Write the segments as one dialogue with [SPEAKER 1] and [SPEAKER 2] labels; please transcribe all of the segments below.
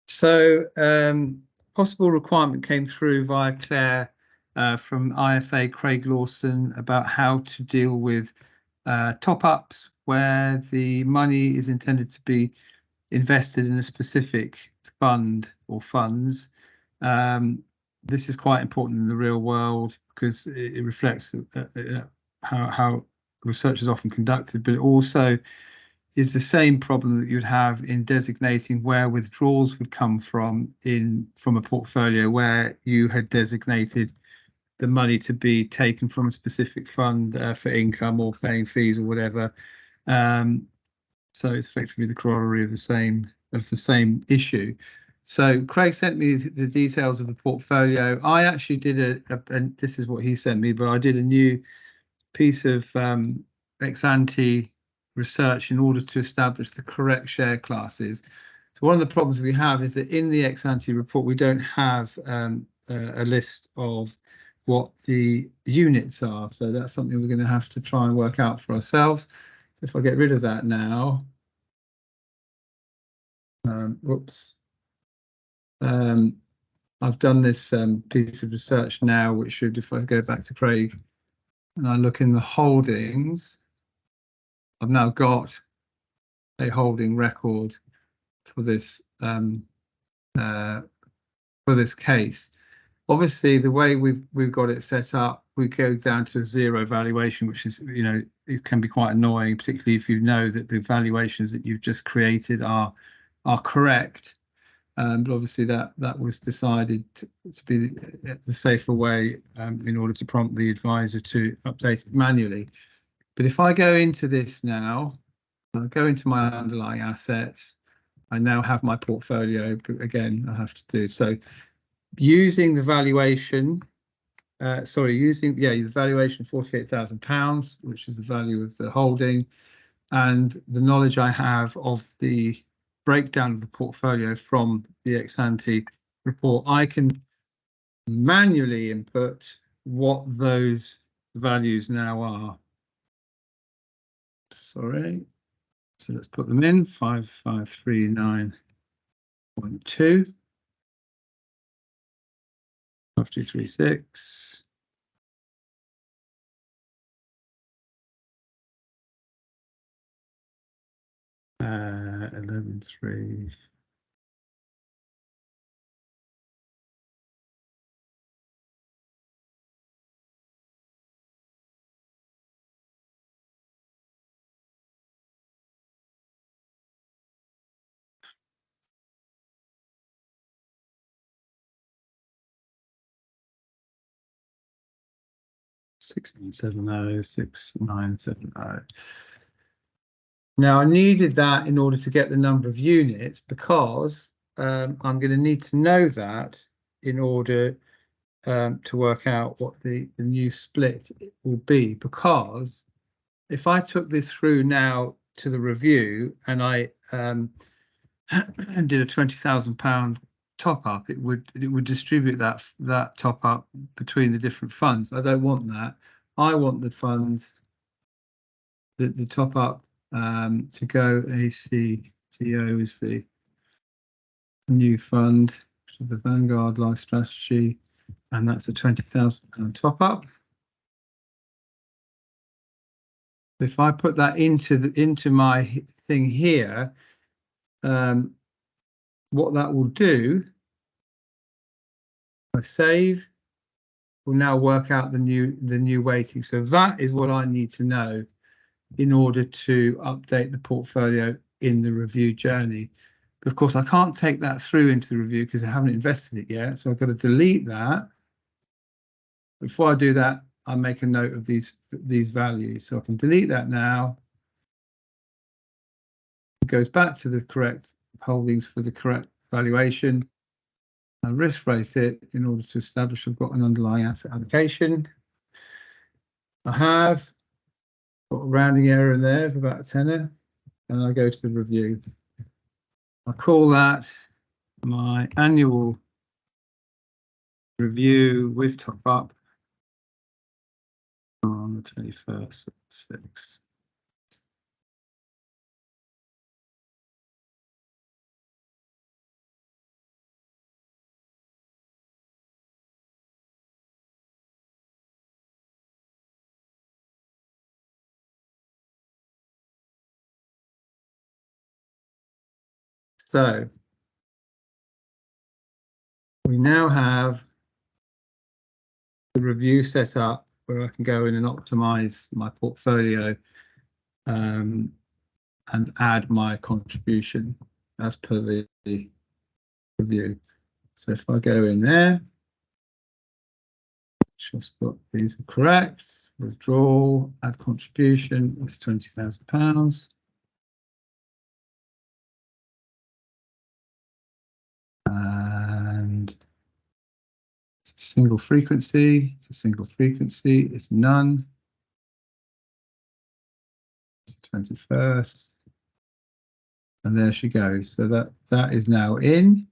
[SPEAKER 1] So possible requirement came through via Claire from IFA Craig Lawson about how to deal with top-ups where the money is intended to be invested in a specific fund or funds. This is quite important in the real world because it reflects how research is often conducted, but it also is the same problem that you'd have in designating where withdrawals would come from a portfolio where you had designated the money to be taken from a specific fund for income or paying fees or whatever. So it's effectively the corollary of the same issue. So Craig sent me the details of the portfolio. I actually did and this is what he sent me, but I did a new piece of ex-ante research in order to establish the correct share classes. So one of the problems we have is that in the ex-ante report, we don't have a list of what the units are. So that's something we're going to have to try and work out for ourselves. So if I get rid of that now, whoops. I've done this piece of research now, which should, if I go back to Craig and I look in the holdings, I've now got a holding record for this case. Obviously, the way we've got it set up, we go down to zero valuation, which is, it can be quite annoying, particularly if you know that the valuations that you've just created are correct. But obviously that was decided to be the safer way in order to prompt the advisor to update it manually. But if I go into this now, I'll go into my underlying assets. I now have my portfolio, but again, I have to do so using the valuation. The valuation £48,000, which is the value of the holding, and the knowledge I have of the breakdown of the portfolio from the ex-ante report, I can manually input what those values now are. Sorry. So let's put them in 5539.2, 5236. Uh, 11.3. Six nine seven oh. Now I needed that in order to get the number of units because I'm going to need to know that in order to work out what the new split will be. Because if I took this through now to the review and I did a £20,000 top up, it would distribute that top up between the different funds. I don't want that. I want the funds, the top up to go. ACTO is the new fund, which is the Vanguard Life Strategy, and that's a £20,000 top up. If I put that into my thing here, what that will do, I save, will now work out the new weighting. So that is what I need to know in order to update the portfolio in the review journey. But of course, I can't take that through into the review because I haven't invested it yet. So I've got to delete that. Before I do that, I make a note of these values. So I can delete that now. It goes back to the correct holdings for the correct valuation. I risk rate it in order to establish I've got an underlying asset allocation. I have got a rounding error in there of about a tenner, and I go to the review. I call that my annual review with top up on the 21st of 6th. So we now have the review set up where I can go in and optimize my portfolio and add my contribution as per the review. So if I go in there, just got these are correct. Withdrawal, add contribution is £20,000. And it's a single frequency. It's a single frequency. It's none. It's the 21st. And there she goes. So that is now in.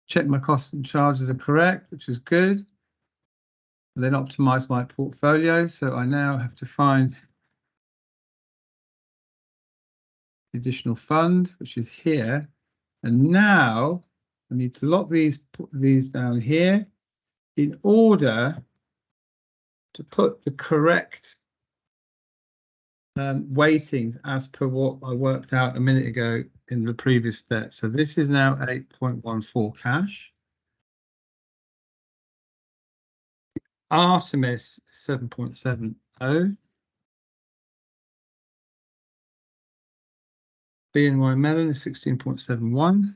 [SPEAKER 1] Check my costs and charges are correct, which is good. And then optimize my portfolio. So I now have to find the additional fund, which is here. And now I need to lock put these down here in order to put the correct weightings as per what I worked out a minute ago in the previous step. So this is now 8.14 cash. Artemis 7.70. BNY Mellon is 16.71.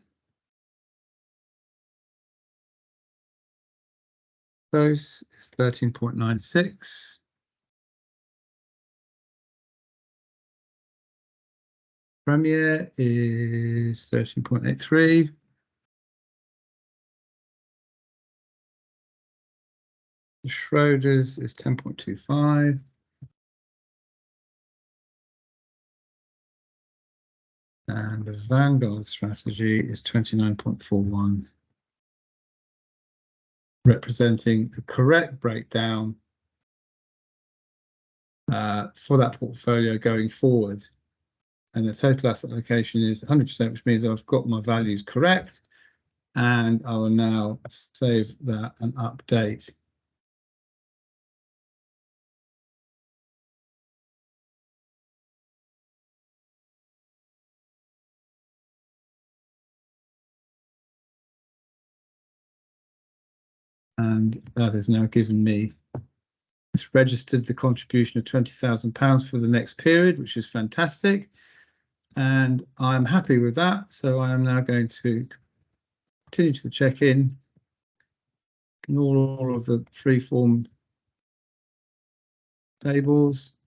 [SPEAKER 1] Those is 13.96. Premier is 13.83. Schroders is 10.25. And the Vanguard strategy is 29.41, representing the correct breakdown for that portfolio going forward. And the total asset allocation is 100%, which means I've got my values correct. And I will now save that and update. And that has now given me, it's registered the contribution of £20,000 for the next period, which is fantastic. And I'm happy with that. So I am now going to continue to the check-in. Ignore all of the free-form tables.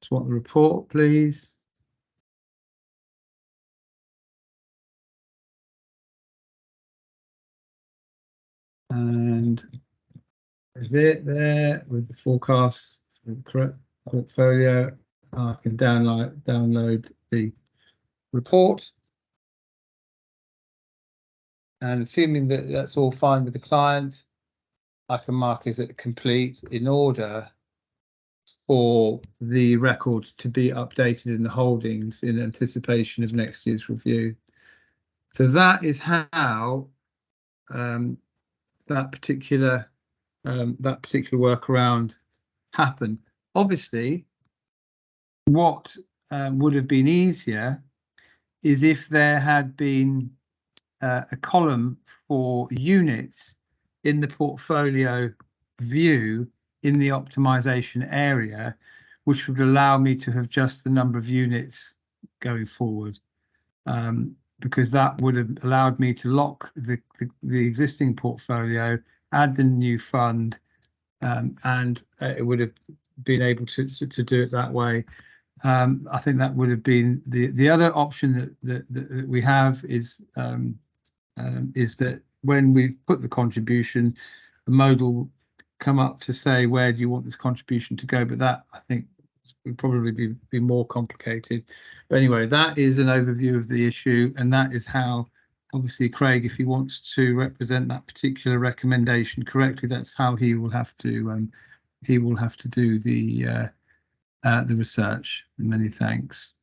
[SPEAKER 1] Just want the report, please. And is it there with the forecasts, with the correct portfolio? I can download the report. And assuming that that's all fine with the client, I can mark as it complete in order for the record to be updated in the holdings in anticipation of next year's review. So that is how that particular workaround happened. Obviously, what would have been easier is if there had been a column for units in the portfolio view in the optimization area, which would allow me to have just the number of units going forward, because that would have allowed me to lock the existing portfolio, add the new fund, and it would have been able to do it that way. I think that would have been the other option that we have is that when we put the contribution, the modal will come up to say, where do you want this contribution to go? But that, I think, would probably be more complicated. But anyway, that is an overview of the issue, and that is how, obviously, Craig, if he wants to represent that particular recommendation correctly, that's how he will have to do the research. Many thanks.